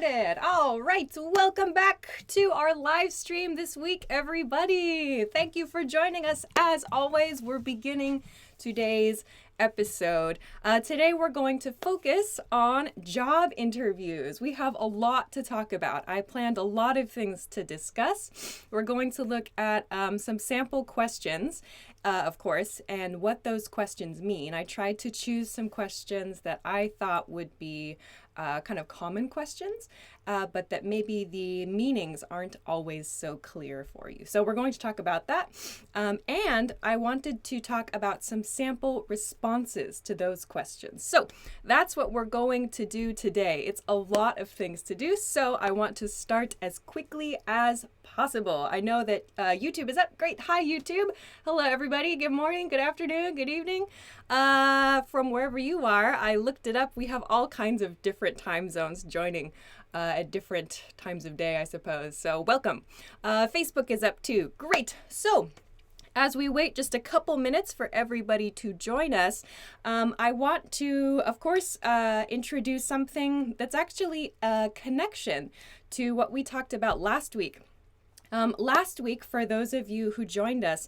All right, welcome back to our live stream this week, everybody. Thank you for joining us. As always, we're beginning today's episode. Today, we're going to focus on job interviews. We have a lot to talk about. I planned a lot of things to discuss. We're going to look at some sample questions, of course, and what those questions mean. I tried to choose some questions that I thought would be kind of common questions, but that maybe the meanings aren't always so clear for you. So we're going to talk about that. And I wanted to talk about some sample responses to those questions. So that's what we're going to do today. It's a lot of things to do, so I want to start as quickly as possible. I know that YouTube is up. Great. Hi, YouTube. Hello, everybody. Good morning, good afternoon, good evening. From wherever you are, I looked it up. We have all kinds of different time zones joining at different times of day, I suppose. So welcome. Facebook is up too. Great. So as we wait just a couple minutes for everybody to join us, I want to, of course, introduce something that's actually a connection to what we talked about last week. Last week, for those of you who joined us,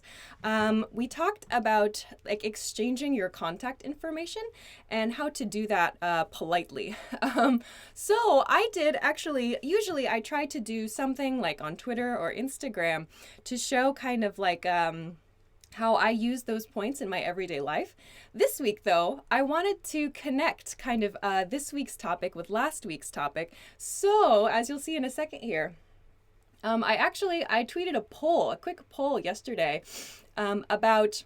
we talked about like exchanging your contact information and how to do that politely. So I did actually, usually I try to do something like on Twitter or Instagram to show kind of like how I use those points in my everyday life. This week, though, I wanted to connect kind of this week's topic with last week's topic. So as you'll see in a second here, I tweeted a quick poll yesterday about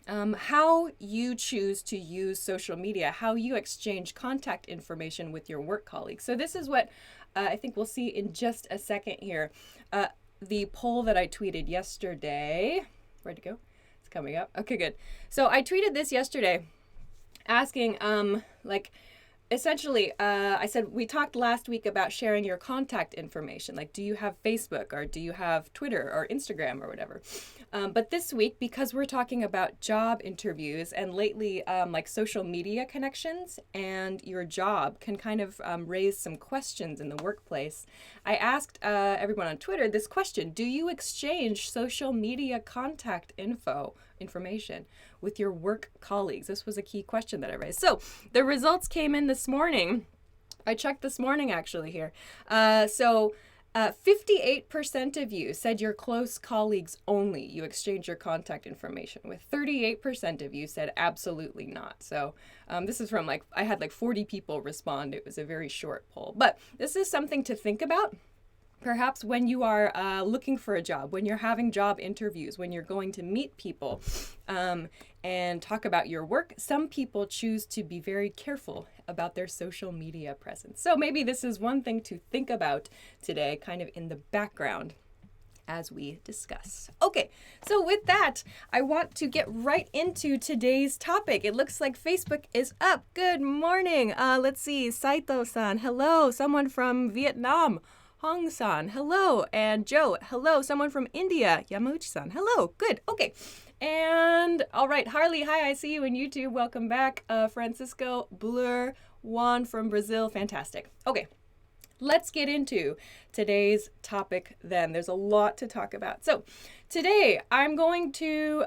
how you choose to use social media, how you exchange contact information with your work colleagues. So this is what I think we'll see in just a second here. The poll that I tweeted yesterday, where'd it go? It's coming up. Okay, good. So I tweeted this yesterday asking, essentially, I said, we talked last week about sharing your contact information. Like, do you have Facebook or do you have Twitter or Instagram or whatever? But this week, because we're talking about job interviews and lately, like social media connections and your job can kind of raise some questions in the workplace, I asked everyone on Twitter this question: do you exchange social media contact information with your work colleagues? This was a key question that I raised. So the results came in this morning. I checked this morning actually here. 58% of you said your close colleagues only you exchange your contact information with. 38% of you said absolutely not. So this is from I had 40 people respond. It was a very short poll, but this is something to think about. Perhaps when you are looking for a job, when you're having job interviews, when you're going to meet people and talk about your work, some people choose to be very careful about their social media presence. So maybe this is one thing to think about today, kind of in the background as we discuss. Okay, so with that, I want to get right into today's topic. It looks like Facebook is up. Good morning. Let's see, Saito-san, hello. Someone from Vietnam. Hong-san, hello. And Joe, hello. Someone from India, Yamauchi-san, hello. Good. Okay. And all right, Harley, hi, I see you in YouTube. Welcome back. Francisco, Blur, Juan from Brazil, fantastic. Okay. Let's get into today's topic then. There's a lot to talk about. So today I'm going to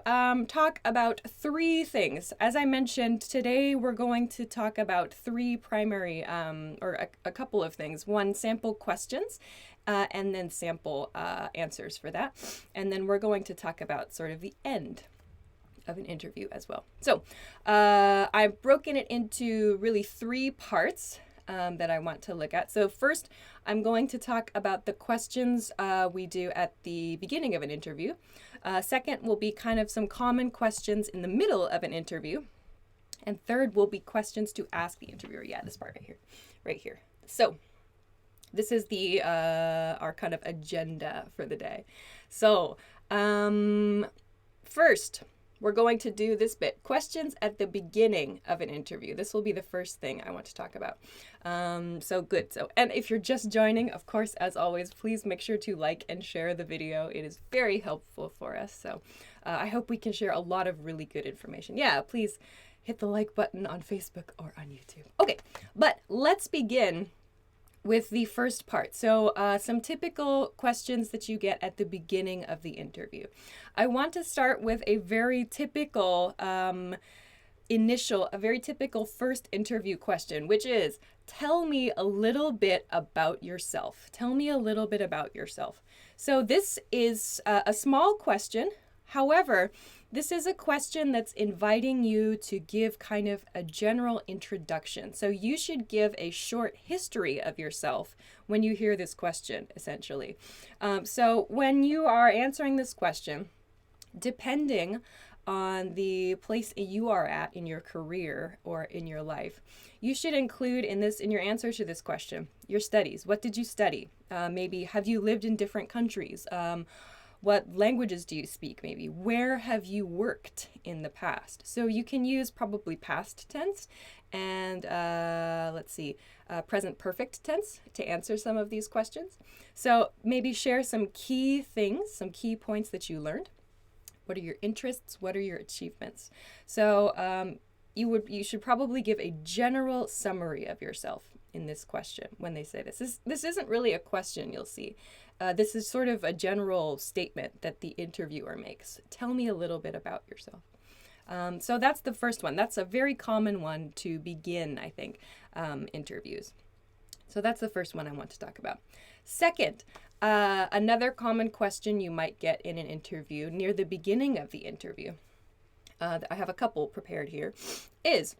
talk about three things. As I mentioned, today we're going to talk about three primary or a couple of things. One, sample questions, and then sample answers for that. And then we're going to talk about sort of the end of an interview as well. So I've broken it into really three parts that I want to look at. So first, I'm going to talk about the questions we do at the beginning of an interview. Second will be kind of some common questions in the middle of an interview. And third will be questions to ask the interviewer. Yeah, this part right here. So this is the our kind of agenda for the day. So first, we're going to do this bit, questions at the beginning of an interview. This will be the first thing I want to talk about. So good. So, and if you're just joining, of course, as always, please make sure to like and share the video. It is very helpful for us. So I hope we can share a lot of really good information. Yeah, please hit the like button on Facebook or on YouTube. Okay, but let's begin with the first part. So some typical questions that you get at the beginning of the interview. I want to start with a very typical a very typical first interview question, which is, tell me a little bit about yourself. Tell me a little bit about yourself. So this is a small question. However, this is a question that's inviting you to give kind of a general introduction. So you should give a short history of yourself when you hear this question, essentially. So when you are answering this question, depending on the place you are at in your career or in your life, you should include in your answer to this question your studies. What did you study? Maybe have you lived in different countries? What languages do you speak? Maybe where have you worked in the past? So you can use probably past tense and present perfect tense to answer some of these questions. So maybe share some key things, some key points that you learned. What are your interests? What are your achievements? So you should probably give a general summary of yourself in this question when they say this. This isn't really a question, you'll see. This is sort of a general statement that the interviewer makes. Tell me a little bit about yourself. So that's the first one. That's a very common one to begin, I think, interviews. So that's the first one I want to talk about. Second, another common question you might get in an interview near the beginning of the interview, I have a couple prepared here, is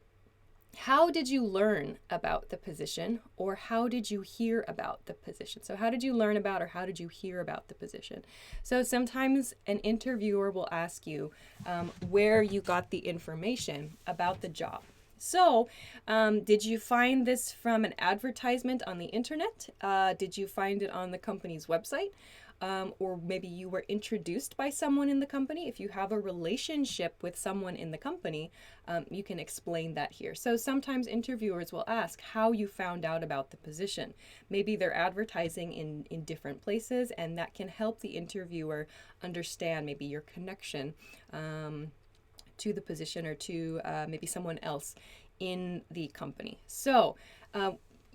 how did you learn about the position, or how did you hear about the position? So how did you learn about, or how did you hear about the position? So sometimes an interviewer will ask you where you got the information about the job. So did you find this from an advertisement on the internet? Did you find it on the company's website? Or maybe you were introduced by someone in the company. If you have a relationship with someone in the company, you can explain that here. So sometimes interviewers will ask how you found out about the position. Maybe they're advertising in different places, and that can help the interviewer understand maybe your connection to the position or to maybe someone else in the company. So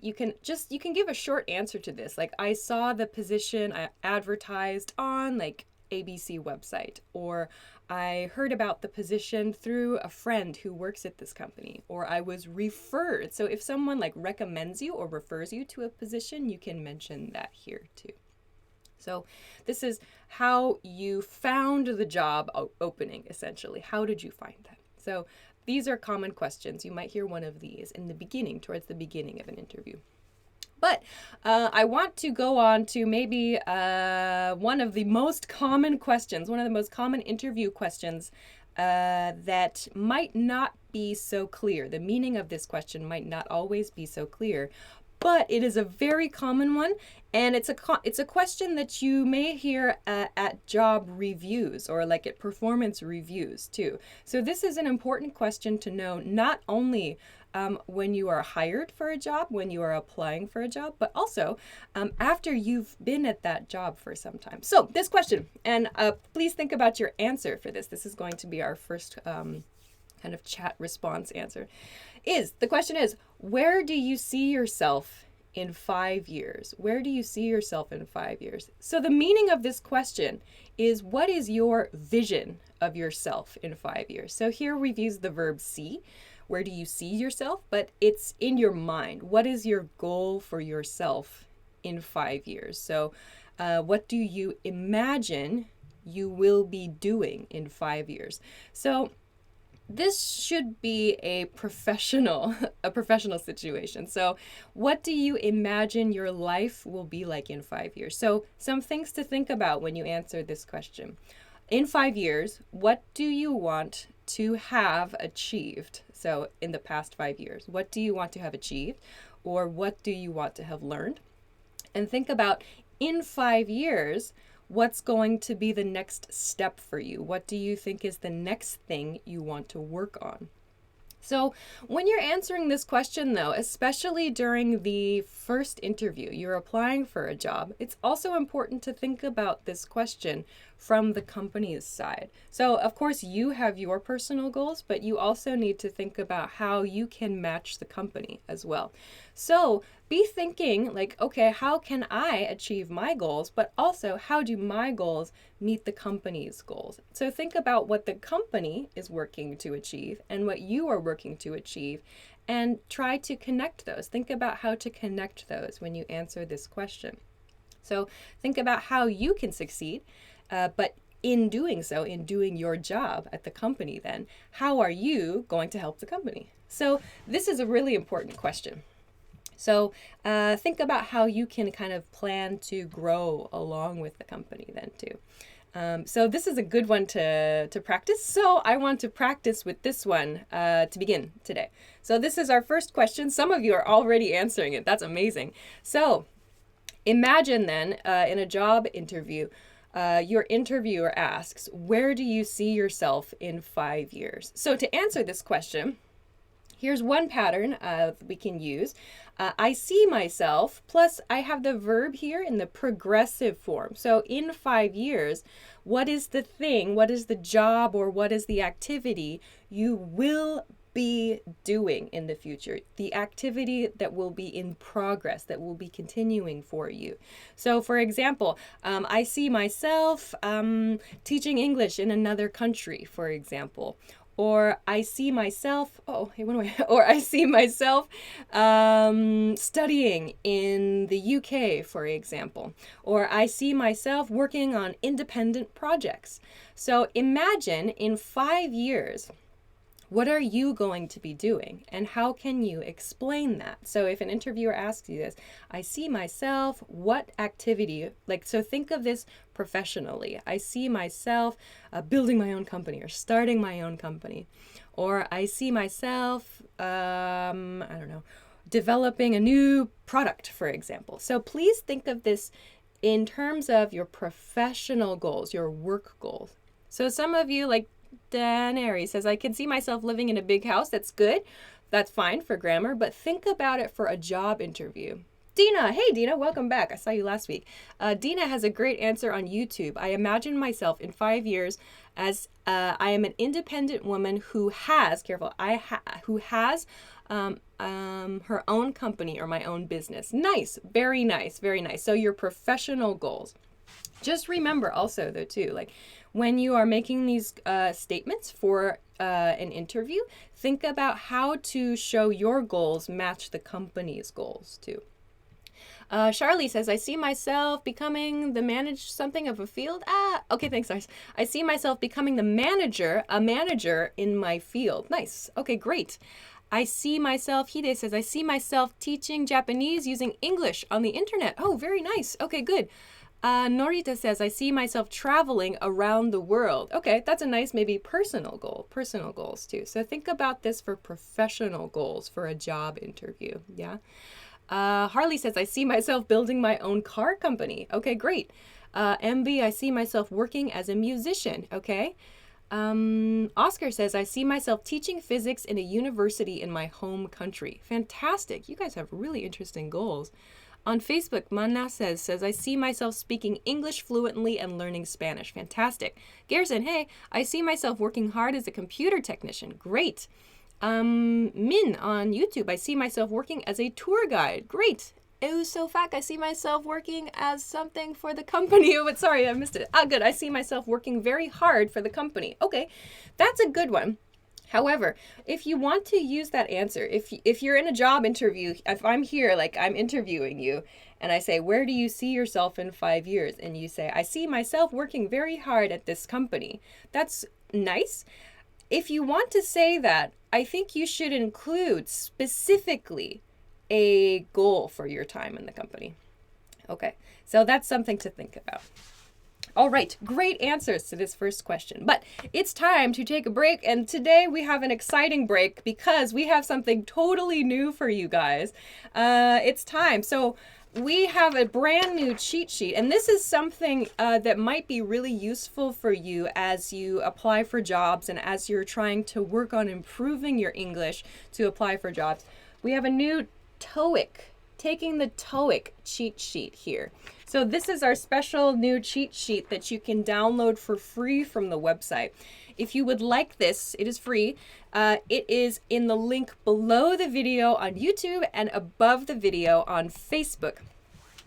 you can give a short answer to this. Like, I saw the position advertised on like ABC website, or I heard about the position through a friend who works at this company, or I was referred. So if someone like recommends you or refers you to a position, you can mention that here too. So this is how you found the job opening, essentially. How did you find that? So these are common questions. You might hear one of these in the beginning, towards the beginning of an interview. But I want to go on to maybe one of the most common questions, one of the most common interview questions that might not be so clear. The meaning of this question might not always be so clear, but it is a very common one, and it's a question that you may hear at job reviews or like at performance reviews too. So this is an important question to know, not only when you are hired for a job, when you are applying for a job, but also after you've been at that job for some time. So this question, and please think about your answer for this. This is going to be our first kind of chat response answer. The question is, where do you see yourself in 5 years? Where do you see yourself in 5 years? So the meaning of this question is, what is your vision of yourself in 5 years? So here we've used the verb see. Where do you see yourself? But it's in your mind. What is your goal for yourself in 5 years? So what do you imagine you will be doing in 5 years? So this should be a professional situation. So what do you imagine your life will be like in 5 years? So some things to think about when you answer this question. In 5 years, what do you want to have achieved? So in the past 5 years, what do you want to have achieved? Or what do you want to have learned? And think about, in 5 years, what's going to be the next step for you? What do you think is the next thing you want to work on? So when you're answering this question, though, especially during the first interview, you're applying for a job, it's also important to think about this question from the company's side. So of course you have your personal goals, but you also need to think about how you can match the company as well. So be thinking like, okay, how can I achieve my goals, but also how do my goals meet the company's goals? So think about what the company is working to achieve and what you are working to achieve, and try to connect those. Think about how to connect those when you answer this question. So think about how you can succeed, but in doing so, in doing your job at the company, then how are you going to help the company? So this is a really important question. So think about how you can kind of plan to grow along with the company then too. So this is a good one to practice. So I want to practice with this one to begin today. So this is our first question. Some of you are already answering it. That's amazing. So imagine then in a job interview, your interviewer asks, where do you see yourself in 5 years? So to answer this question, here's one pattern we can use. I see myself, plus I have the verb here in the progressive form. So in 5 years, what is the thing, what is the job, or what is the activity you will be doing in the future? The activity that will be in progress, that will be continuing for you. So for example, I see myself teaching English in another country, for example. Or I see myself, or I see myself studying in the UK, for example. Or I see myself working on independent projects. So imagine in 5 years, what are you going to be doing, and how can you explain that? So if an interviewer asks you this, I see myself, what activity, so think of this professionally. I see myself building my own company or starting my own company. Or I see myself, developing a new product, for example. So please think of this in terms of your professional goals, your work goals. So some of you, like Danary says, I can see myself living in a big house. That's good. That's fine for grammar, but think about it for a job interview. Dina, hey Dina, welcome back. I saw you last week. Dina has a great answer on YouTube. I imagine myself in 5 years as I am an independent woman who has, who has her own company or my own business. Nice, very nice, very nice. So your professional goals. Just remember also though too, when you are making these statements for an interview, think about how to show your goals match the company's goals too. Charlie says, I see myself becoming the something of a field. Okay, thanks, guys. I see myself becoming a manager in my field. Nice. Okay, great. I see myself, Hide says, I see myself teaching Japanese using English on the internet. Oh, very nice. Okay, good. Norita says, I see myself traveling around the world. Okay, that's a nice maybe personal goals too. So think about this for professional goals for a job interview. Yeah. Harley says, I see myself building my own car company. Okay, great. MB, I see myself working as a musician. Okay. Oscar says, I see myself teaching physics in a university in my home country. Fantastic. You guys have really interesting goals. On Facebook, Manna says, I see myself speaking English fluently and learning Spanish. Fantastic. Garrison, hey, I see myself working hard as a computer technician. Great. Min on YouTube, I see myself working as a tour guide. Great. Usofak, I see myself working as something for the company. Oh, sorry, I missed it. Good. I see myself working very hard for the company. Okay, that's a good one. However, if you want to use that answer, if you're in a job interview, if I'm here, I'm interviewing you, and I say, where do you see yourself in 5 years? And you say, I see myself working very hard at this company. That's nice. If you want to say that, I think you should include specifically a goal for your time in the company. Okay, so that's something to think about. All right, great answers to this first question, but it's time to take a break, and today we have an exciting break because we have something totally new for you guys. It's time. So we have a brand new cheat sheet, and this is something that might be really useful for you as you apply for jobs and as you're trying to work on improving your English to apply for jobs. We have a new TOEIC taking the TOEIC cheat sheet here. So this is our special new cheat sheet that you can download for free from the website. If you would like this, it is free. It is in the link below the video on YouTube and above the video on Facebook.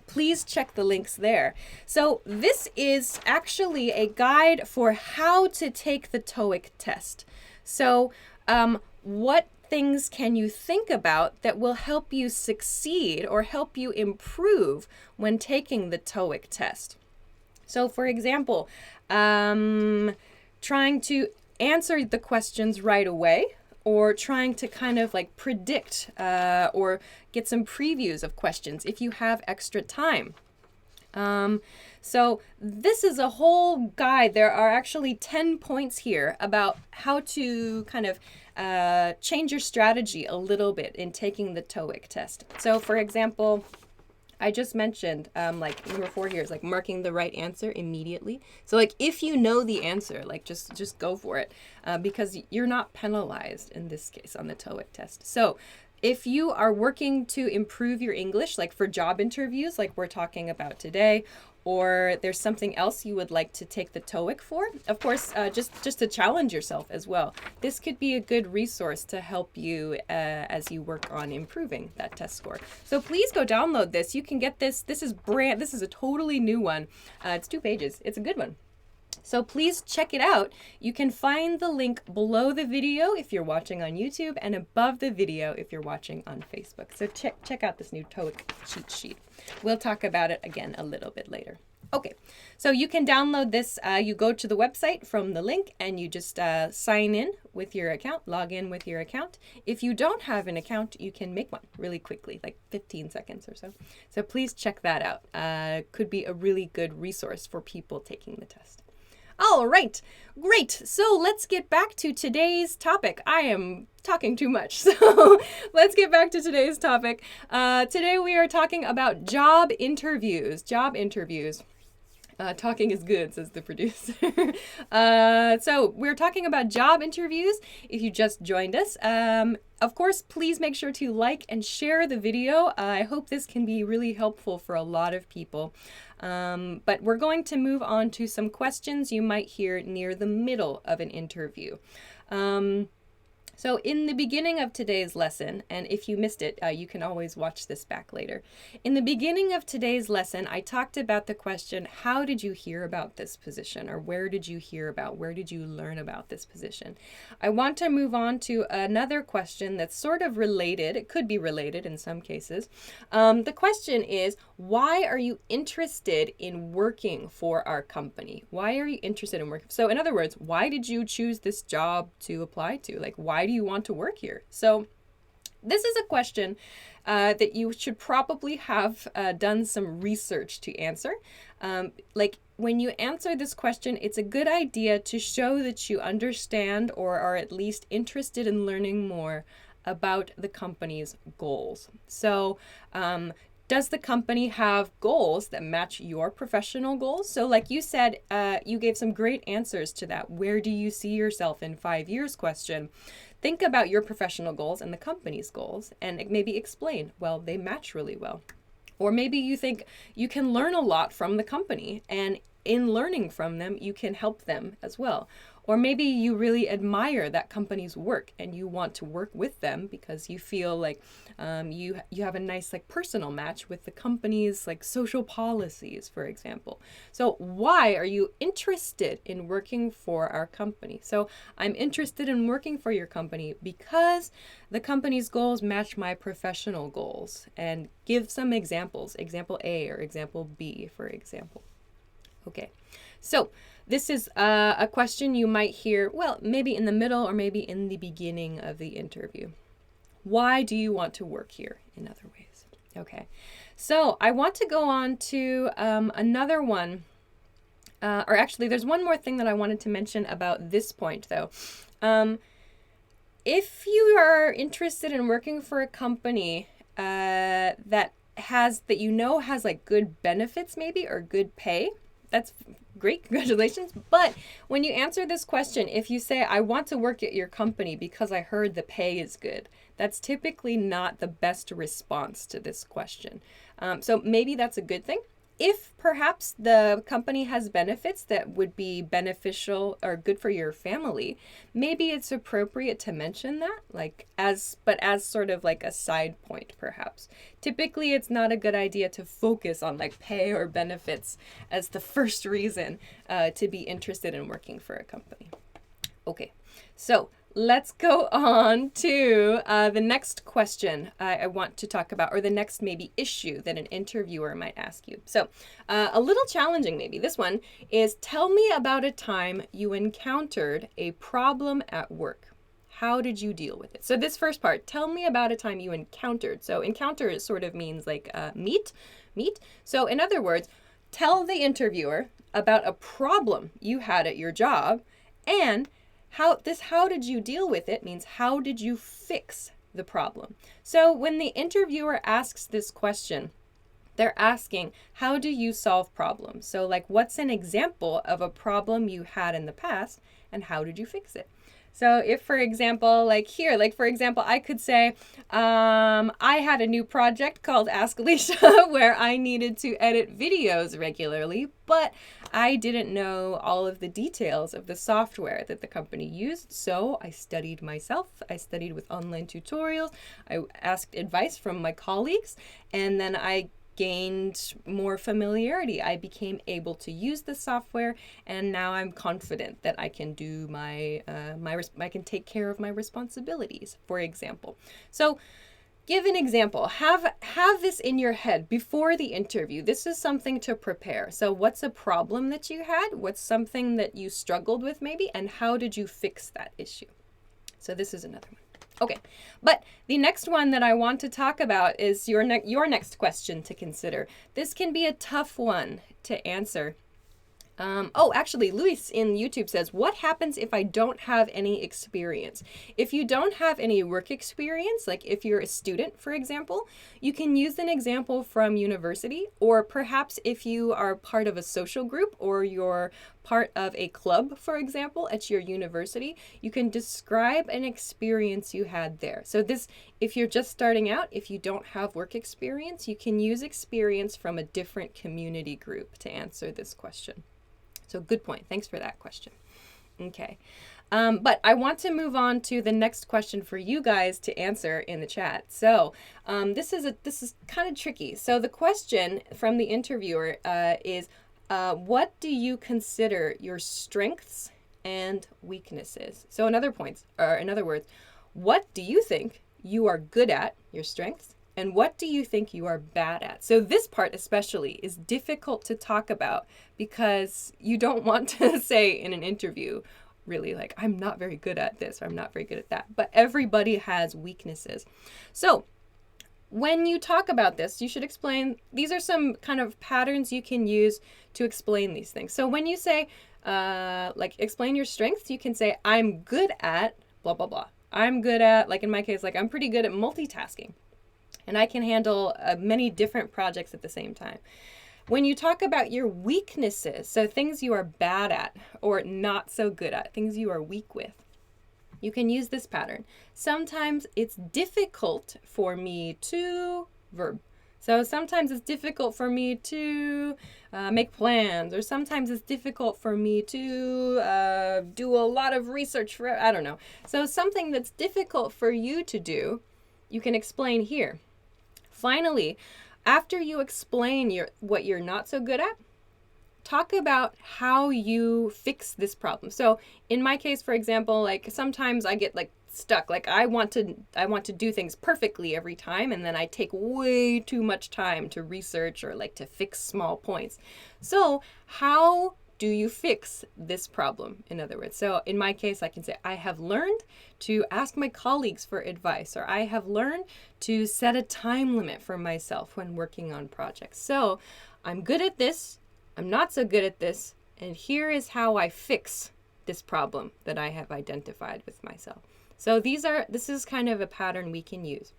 Please check the links there. So this is actually a guide for how to take the TOEIC test. So what things can you think about that will help you succeed or help you improve when taking the TOEIC test? So for example, trying to answer the questions right away, or trying to kind of like predict or get some previews of questions if you have extra time. So this is a whole guide. There are actually 10 points here about how to kind of change your strategy a little bit in taking the TOEIC test. So for example, I just mentioned, like number 4 here is like marking the right answer immediately. So like if you know the answer, like just go for it, because you're not penalized in this case on the TOEIC test. So if you are working to improve your English, like for job interviews, like we're talking about today, or there's something else you would like to take the TOEIC for, of course, just to challenge yourself as well. This could be a good resource to help you as you work on improving that test score. So please go download this. You can get this. This is a totally new one. It's 2 pages. It's a good one. So please check it out. You can find the link below the video if you're watching on YouTube and above the video if you're watching on Facebook. So check out this new TOEIC cheat sheet. We'll talk about it again a little bit later. Okay, so you can download this. You go to the website from the link and you just sign in with your account, log in with your account. If you don't have an account, you can make one really quickly, like 15 seconds or so. So please check that out. Could be a really good resource for people taking the test. All right, great. So let's get back to today's topic. I am talking too much, so let's get back to today's topic. Today we are talking about job interviews. Talking is good, says the producer. So we're talking about job interviews. If you just joined us, of course, please make sure to like and share the video. I hope this can be really helpful for a lot of people. But we're going to move on to some questions you might hear near the middle of an interview. So in the beginning of today's lesson, and if you missed it, you can always watch this back later. In the beginning of today's lesson, I talked about the question, how did you hear about this position? Or where did you learn about this position? I want to move on to another question that's sort of related. It could be related in some cases. The question is, why are you interested in working for our company? Why are you interested in working? So in other words, why did you choose this job to apply to? Like, why do you want to work here? So this is a question that you should probably have done some research to answer. Like when you answer this question, it's a good idea to show that you understand or are at least interested in learning more about the company's goals. So does the company have goals that match your professional goals? So like you said, you gave some great answers to that. Where do you see yourself in 5 years question? Think about your professional goals and the company's goals and maybe explain, well, they match really well. Or maybe you think you can learn a lot from the company, and in learning from them, you can help them as well. Or maybe you really admire that company's work and you want to work with them because you feel like you have a nice like personal match with the company's like social policies, for example. So why are you interested in working for our company? So I'm interested in working for your company because the company's goals match my professional goals. And give some examples, example A or example B, for example. Okay, so this is a question you might hear, well, maybe in the middle or maybe in the beginning of the interview. Why do you want to work here, in other ways? Okay, so I want to go on to another one, or actually there's one more thing that I wanted to mention about this point though. If you are interested in working for a company that has like good benefits maybe or good pay, that's great, congratulations. But when you answer this question, if you say, I want to work at your company because I heard the pay is good, that's typically not the best response to this question. So maybe that's a good thing. If perhaps the company has benefits that would be beneficial or good for your family, maybe it's appropriate to mention that, but as sort of like a side point, perhaps. Typically, it's not a good idea to focus on like pay or benefits as the first reason to be interested in working for a company. Okay, so let's go on to the next question I want to talk about, or the next maybe issue that an interviewer might ask you. So a little challenging maybe. This one is, tell me about a time you encountered a problem at work. How did you deal with it? So this first part, tell me about a time you encountered. So encounter sort of means like meet. So in other words, tell the interviewer about a problem you had at your job, and how did you deal with it means how did you fix the problem? So when the interviewer asks this question, they're asking, how do you solve problems? So like, what's an example of a problem you had in the past and how did you fix it? So if, for example, I could say, I had a new project called Ask Alicia where I needed to edit videos regularly, but I didn't know all of the details of the software that the company used. So I studied myself. I studied with online tutorials. I asked advice from my colleagues, and then I gained more familiarity. I became able to use the software, and now I'm confident that I can do I can take care of my responsibilities, for example. So give an example. Have this in your head before the interview. This is something to prepare. So what's a problem that you had? What's something that you struggled with maybe? And how did you fix that issue? So this is another one. Okay, but the next one that I want to talk about is your next question to consider. This can be a tough one to answer. Actually, Luis in YouTube says, what happens if I don't have any experience? If you don't have any work experience, like if you're a student, for example, you can use an example from university, or perhaps if you are part of a social group or you're part of a club, for example, at your university, you can describe an experience you had there. So this, if you're just starting out, if you don't have work experience, you can use experience from a different community group to answer this question. So good point. Thanks for that question. Okay. But I want to move on to the next question for you guys to answer in the chat. So this is kind of tricky. So the question from the interviewer is, what do you consider your strengths and weaknesses? So in other words, what do you think you are good at, your strengths, and what do you think you are bad at? So this part especially is difficult to talk about because you don't want to say in an interview, really like, I'm not very good at this, or I'm not very good at that. But everybody has weaknesses. So when you talk about this, you should explain, these are some kind of patterns you can use to explain these things. So when you say, explain your strengths, you can say, I'm good at blah, blah, blah. I'm good at, like in my case, like I'm pretty good at multitasking. And I can handle many different projects at the same time. When you talk about your weaknesses, so things you are bad at or not so good at, things you are weak with, you can use this pattern. Sometimes it's difficult for me to verb. So sometimes it's difficult for me to make plans, or sometimes it's difficult for me to do a lot of research for, I don't know. So something that's difficult for you to do, you can explain here. Finally, after you explain what you're not so good at, talk about how you fix this problem. So in my case, for example, like sometimes I get like stuck. Like I want to do things perfectly every time, and then I take way too much time to research or like to fix small points. So how do you fix this problem? In other words, so in my case, I can say, I have learned to ask my colleagues for advice, or I have learned to set a time limit for myself when working on projects. So I'm good at this, I'm not so good at this, and here is how I fix this problem that I have identified with myself. So this is kind of a pattern we can use.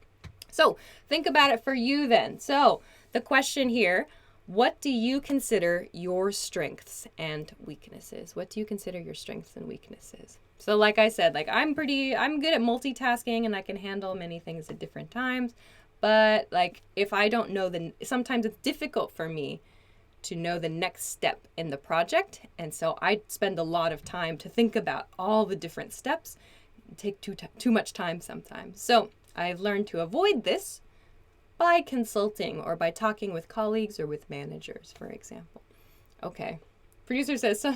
So think about it for you then. So the question here, What do you consider your strengths and weaknesses? What do you consider your strengths and weaknesses? So like I said, like I'm good at multitasking and I can handle many things at different times. But like if I don't know sometimes it's difficult for me to know the next step in the project. And so I spend a lot of time to think about all the different steps. Take too much time sometimes. So I've learned to avoid this by consulting or by talking with colleagues or with managers, for example. Okay. Producer says, so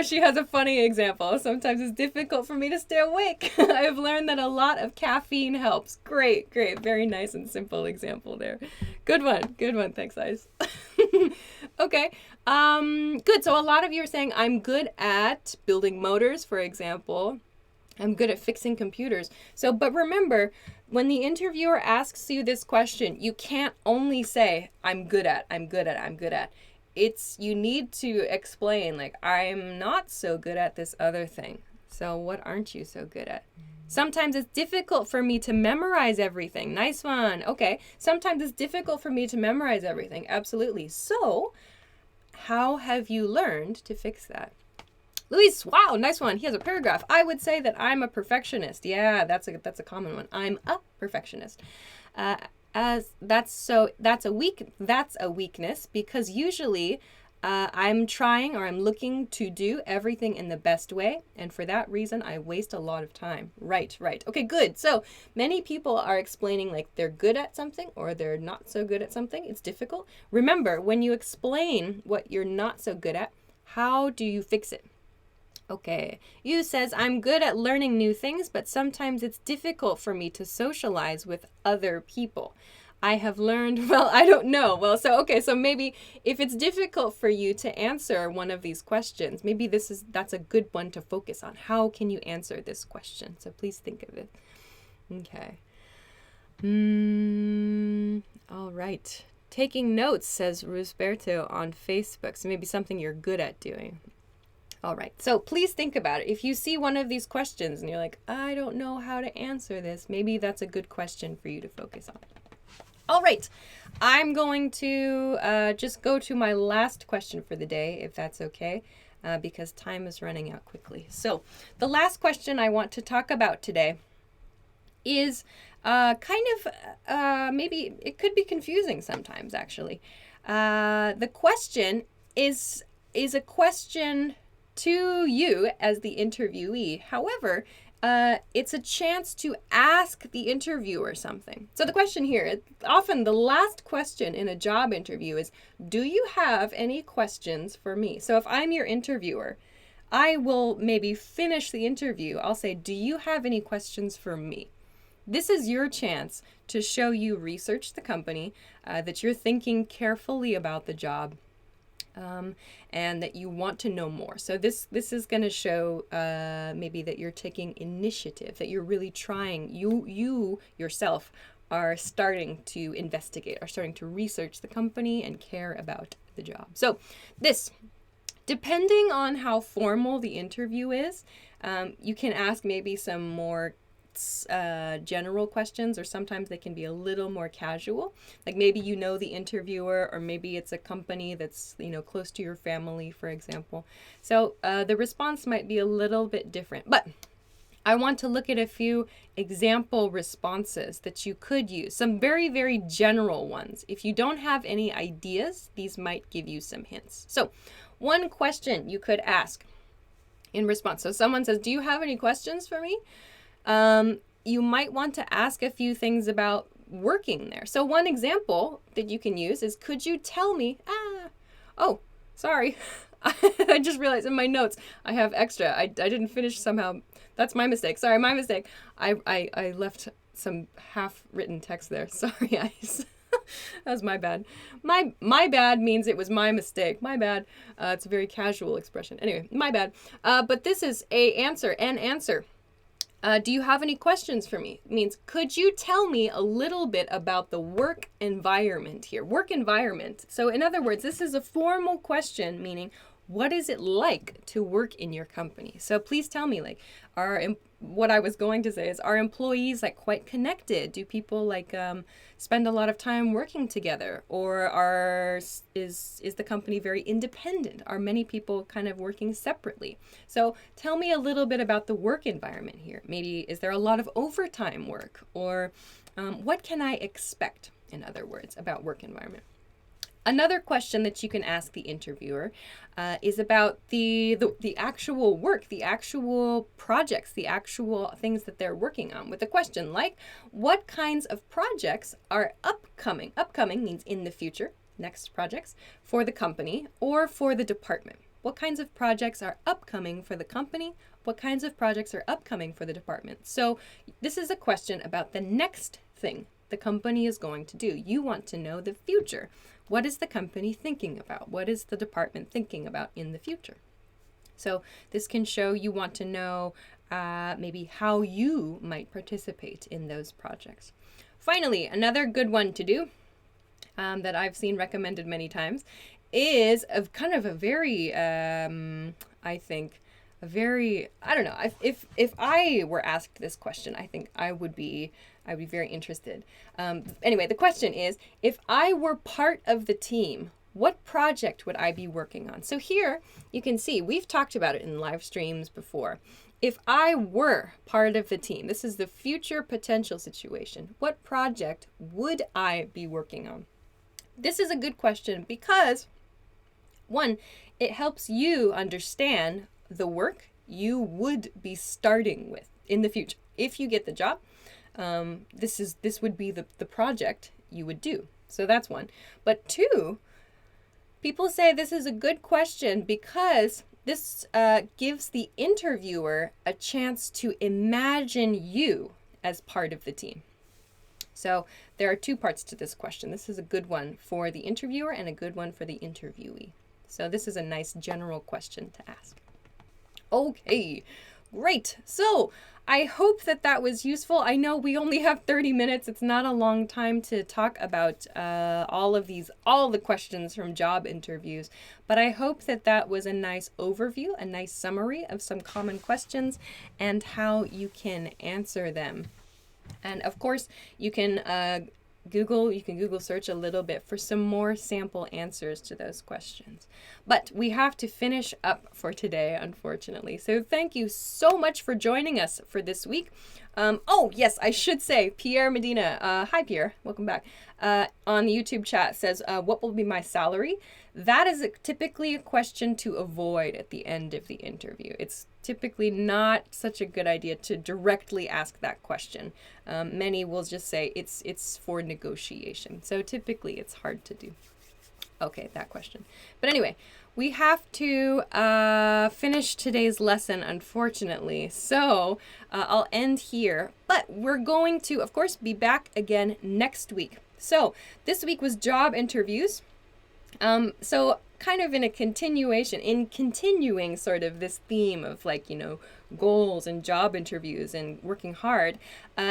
she has a funny example. Sometimes it's difficult for me to stay awake. I've learned that a lot of caffeine helps. Great. Very nice and simple example there. Good one. Thanks, guys. Okay. Good. So a lot of you are saying I'm good at building motors, for example. I'm good at fixing computers. So, but remember, when the interviewer asks you this question, you can't only say, I'm good at. You need to explain, like, I'm not so good at this other thing. So what aren't you so good at? Sometimes it's difficult for me to memorize everything. Nice one. Okay. Sometimes it's difficult for me to memorize everything. Absolutely. So how have you learned to fix that? Luis, wow, nice one. He has a paragraph. I would say that I'm a perfectionist. Yeah, that's a common one. I'm a perfectionist. That's a weakness because usually I'm trying or I'm looking to do everything in the best way, and for that reason I waste a lot of time. Right. Okay, good. So many people are explaining like they're good at something or they're not so good at something. It's difficult. Remember, when you explain what you're not so good at, how do you fix it? Okay, Yu says, I'm good at learning new things, but sometimes it's difficult for me to socialize with other people. I have learned, well, I don't know. Well, so maybe if it's difficult for you to answer one of these questions, maybe that's a good one to focus on. How can you answer this question? So please think of it. Okay. All right. Taking notes, says Rusberto on Facebook. So maybe something you're good at doing. All right, so please think about it. If you see one of these questions and you're like, I don't know how to answer this, maybe that's a good question for you to focus on. All right, I'm going to just go to my last question for the day, if that's okay, because time is running out quickly. So the last question I want to talk about today is maybe it could be confusing sometimes, actually. The question is a question to you as the interviewee. However, it's a chance to ask the interviewer something. So the question here, often the last question in a job interview is, do you have any questions for me? So if I'm your interviewer, I will maybe finish the interview. I'll say, do you have any questions for me? This is your chance to show you researched the company, that you're thinking carefully about the job, and that you want to know more. So this is going to show maybe that you're taking initiative, that you're really trying, you yourself are starting to investigate, are starting to research the company and care about the job. So this, depending on how formal the interview is, you can ask maybe some more general questions, or sometimes they can be a little more casual, like maybe you know the interviewer, or maybe it's a company that's close to your family, for example. So the response might be a little bit different, but I want to look at a few example responses that you could use, some very, very general ones. If you don't have any ideas, these might give you some hints. So one question you could ask in response, so someone says, do you have any questions for me? You might want to ask a few things about working there. So one example that you can use is, could you tell me, oh, sorry. I just realized in my notes I have extra. I didn't finish somehow. That's my mistake. Sorry, my mistake. I left some half-written text there. Sorry, guys. That was my bad. My bad means it was my mistake. My bad. It's a very casual expression. Anyway, my bad. But this is an answer. Do you have any questions for me? It means, could you tell me a little bit about the work environment here? Work environment. So in other words, this is a formal question, meaning, what is it like to work in your company? So please tell me, like, what I was going to say is, are employees like quite connected? Do people like spend a lot of time working together, or is the company very independent? Are many people kind of working separately? So tell me a little bit about the work environment here. Maybe is there a lot of overtime work, or what can I expect, in other words, about work environment? Another question that you can ask the interviewer is about the actual work, the actual projects, the actual things that they're working on, with a question like, what kinds of projects are upcoming? Upcoming means in the future, next projects, for the company or for the department. What kinds of projects are upcoming for the company? What kinds of projects are upcoming for the department? So this is a question about the next thing the company is going to do. You want to know the future. What is the company thinking about? What is the department thinking about in the future? So this can show you want to know maybe how you might participate in those projects. Finally, another good one to do that I've seen recommended many times is of kind of a very, I think, a very, I don't know, if I were asked this question, I think I'd be very interested. Anyway, the question is, if I were part of the team, what project would I be working on? So here you can see, we've talked about it in live streams before. If I were part of the team, this is the future potential situation, what project would I be working on? This is a good question because, one, it helps you understand the work you would be starting with in the future. If you get the job, this would be the project you would do. So that's one. But two, people say this is a good question because this gives the interviewer a chance to imagine you as part of the team. So there are two parts to this question. This is a good one for the interviewer and a good one for the interviewee. So this is a nice general question to ask. Okay, great. So I hope that was useful. I know we only have 30 minutes. It's not a long time to talk about all the questions from job interviews, but I hope that was a nice overview, a nice summary of some common questions and how you can answer them. And of course, you can Google search a little bit for some more sample answers to those questions. But we have to finish up for today, unfortunately. So thank you so much for joining us for this week. Oh, yes, I should say, Pierre Medina, hi Pierre, welcome back, on the YouTube chat says, what will be my salary? That is typically a question to avoid at the end of the interview. It's typically not such a good idea to directly ask that question. Many will just say it's for negotiation. So typically it's hard to do. Okay, that question. But anyway, we have to finish today's lesson, unfortunately. So I'll end here. But we're going to, of course, be back again next week. So this week was job interviews. So kind of in continuing sort of this theme of goals and job interviews and working hard.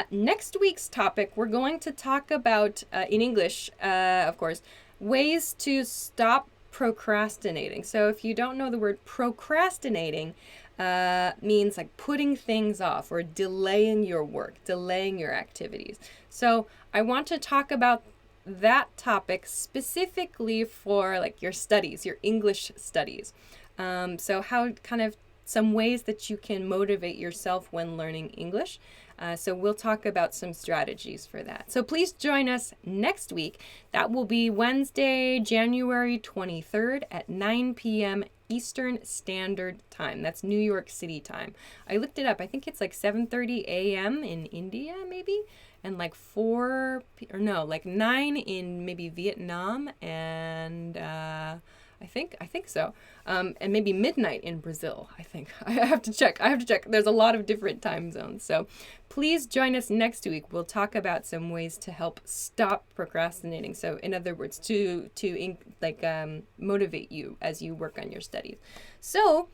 Next week's topic, we're going to talk about, in English, of course, ways to stop procrastinating. So if you don't know the word procrastinating, means like putting things off or delaying your work, delaying your activities. So I want to talk about that topic specifically for your studies, your English studies. So how kind of some ways that you can motivate yourself when learning English. So we'll talk about some strategies for that. So please join us next week. That will be Wednesday, January 23rd at 9 p.m. Eastern Standard Time. That's New York City time. I looked it up. I think it's 7:30 a.m. in India, maybe, and 9 in maybe Vietnam, and I think so. And maybe midnight in Brazil, I think. I have to check. There's a lot of different time zones. So please join us next week. We'll talk about some ways to help stop procrastinating. So in other words, to motivate you as you work on your studies. So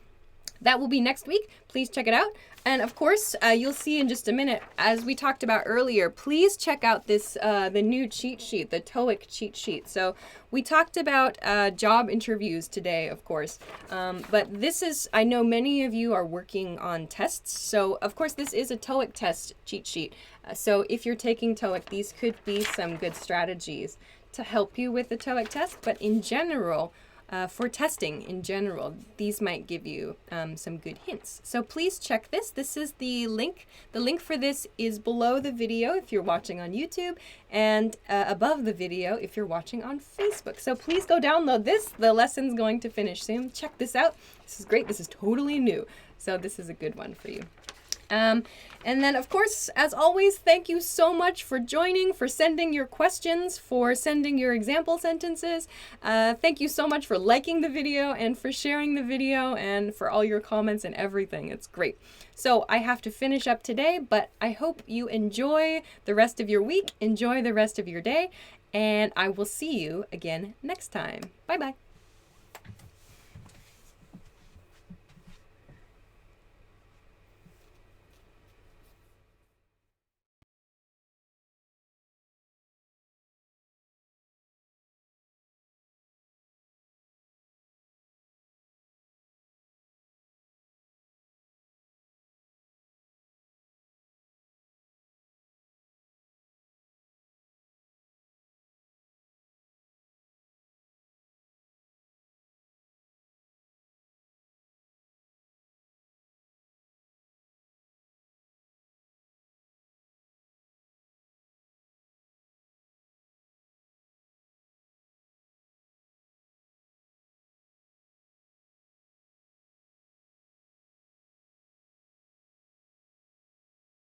that will be next week. Please check it out. And of course, you'll see in just a minute, as we talked about earlier, please check out this the new cheat sheet, the TOEIC cheat sheet. So we talked about job interviews today, of course, but this is, I know many of you are working on tests, so of course this is a TOEIC test cheat sheet. So if you're taking TOEIC, these could be some good strategies to help you with the TOEIC test, but in general, for testing in general, these might give you some good hints. So please check this. This is the link. The link for this is below the video if you're watching on YouTube, and above the video if you're watching on Facebook. So please go download this. The lesson's going to finish soon. Check this out. This is great. This is totally new. So this is a good one for you. And then, of course, as always, thank you so much for joining, for sending your questions, for sending your example sentences. Thank you so much for liking the video and for sharing the video and for all your comments and everything. It's great. So I have to finish up today, but I hope you enjoy the rest of your week, enjoy the rest of your day, and I will see you again next time. Bye-bye.